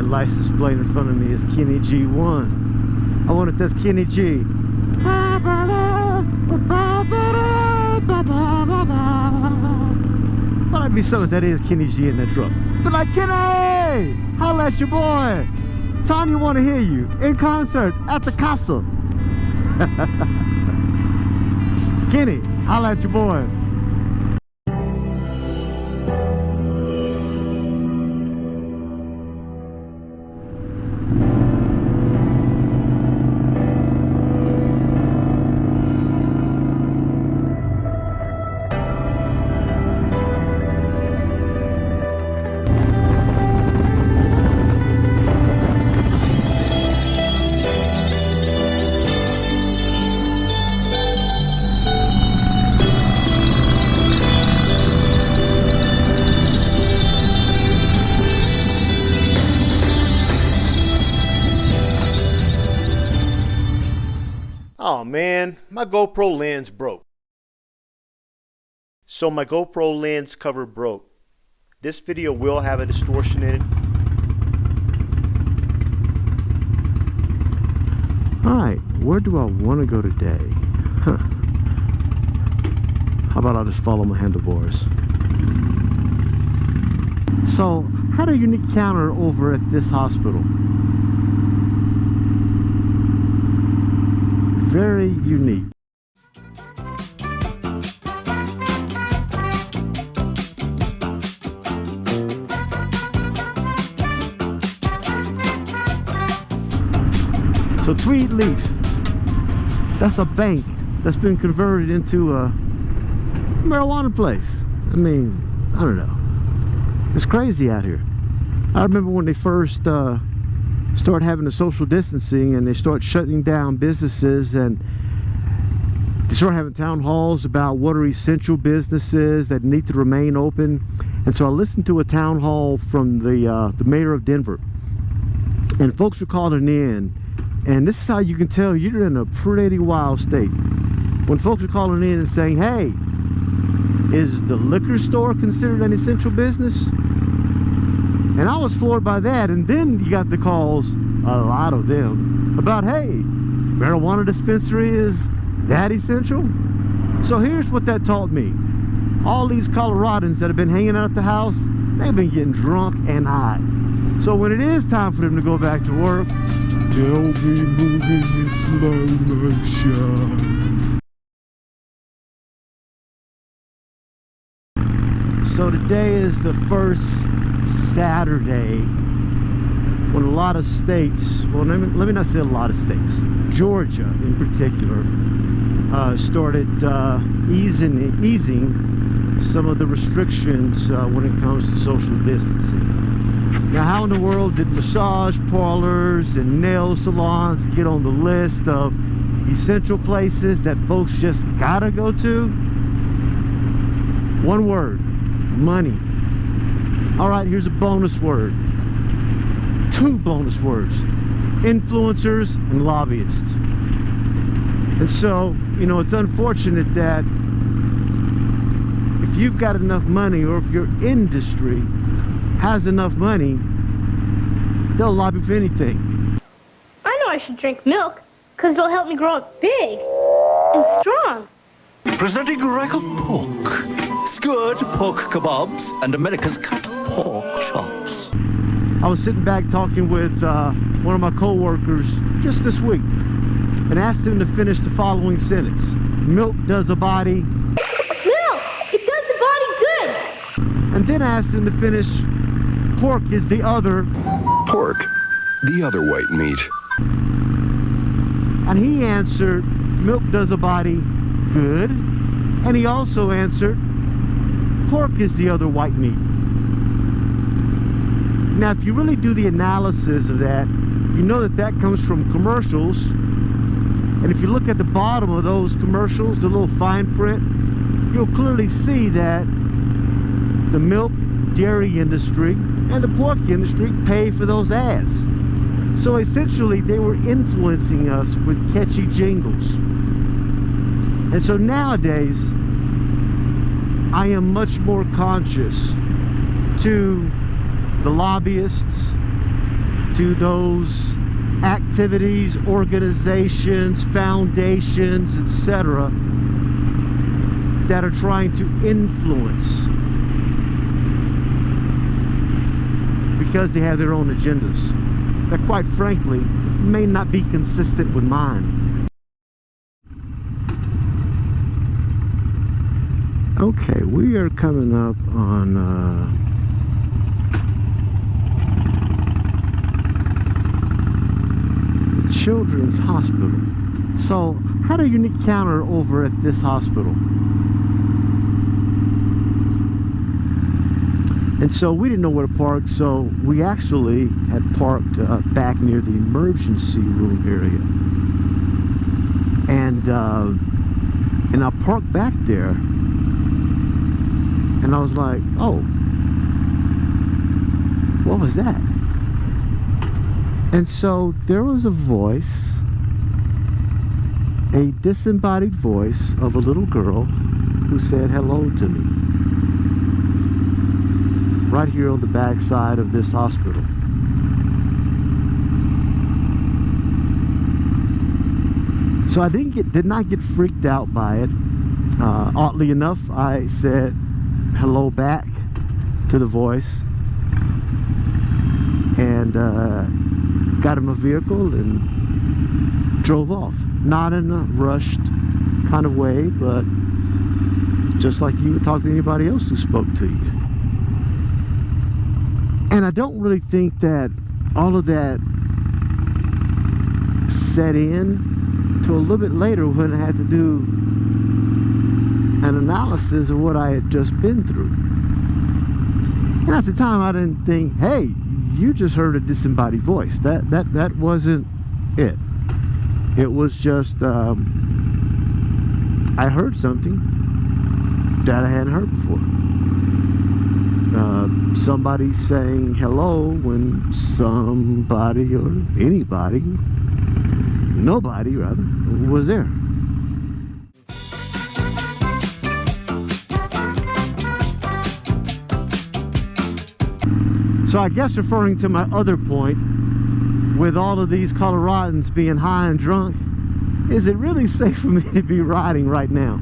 man, license plate in front of me is Kenny G1. I wonder if that's Kenny G. Might be something that is Kenny G in that truck. But like, Kenny! Holla at your boy! Tanya want to hear you in concert at the Casa. Kenny, holla at your boy. Oh man, my GoPro lens broke. So my GoPro lens cover broke. This video will have a distortion in it. Alright, where do I want to go today? Huh. How about I just follow my handlebars? So, had a unique encounter over at this hospital. Very unique. So Tweed Leaf, that's a bank that's been converted into a marijuana place. I mean, I don't know. It's crazy out here. I remember when they first start having the social distancing and they start shutting down businesses, and they start having town halls about what are essential businesses that need to remain open. And so I listened to a town hall from the mayor of Denver, and folks were calling in, and this is how you can tell you're in a pretty wild state. When folks are calling in and saying, hey, is the liquor store considered an essential business? And I was floored by that. And then you got the calls, a lot of them, about, hey, marijuana dispensary, is that essential? So here's what that taught me. All these Coloradans that have been hanging out at the house, they've been getting drunk and high. So when it is time for them to go back to work, they'll be moving in slow motion. So today is the first Saturday when a lot of states, well, let me not say a lot of states, Georgia in particular, started easing some of the restrictions when it comes to social distancing. Now, how in the world did massage parlors and nail salons get on the list of essential places that folks just gotta go to? One word: money. All right, here's a bonus word. Two bonus words: influencers and lobbyists. And so, you know, it's unfortunate that if you've got enough money, or if your industry has enough money, they'll lobby for anything. I know I should drink milk, because it'll help me grow up big and strong. Presenting record pork, skewered pork kebabs, and America's cut pork chops. I was sitting back talking with one of my co-workers just this week, and asked him to finish the following sentence: milk does a body. Milk! It does the body good! And then asked him to finish: pork is the other. Pork, the other white meat. And he answered, milk does a body good. And he also answered, pork is the other white meat. Now, if you really do the analysis of that, you know that that comes from commercials. And if you look at the bottom of those commercials, the little fine print, you'll clearly see that the milk, dairy industry and the pork industry pay for those ads. So essentially they were influencing us with catchy jingles. And so nowadays I am much more conscious to the lobbyists, to those activities, organizations, foundations, etc., that are trying to influence because they have their own agendas that, quite frankly, may not be consistent with mine. Okay, we are coming up on the Children's Hospital. So, had a unique encounter over at this hospital. And so we didn't know where to park, so we actually had parked back near the emergency room area. And I parked back there, and I was like, oh, what was that? And so there was a voice, a disembodied voice of a little girl who said hello to me, right here on the back side of this hospital. So I did not get freaked out by it. Oddly enough, I said hello back to the voice, and got him a vehicle and drove off. Not in a rushed kind of way, but just like you would talk to anybody else who spoke to you. And I don't really think that all of that set in till a little bit later when I had to do an analysis of what I had just been through. And at the time I didn't think, hey, you just heard a disembodied voice. That wasn't it. It was just I heard something that I hadn't heard before. Somebody saying hello when somebody or anybody, nobody rather, was there. So I guess referring to my other point, with all of these Coloradans being high and drunk, is it really safe for me to be riding right now?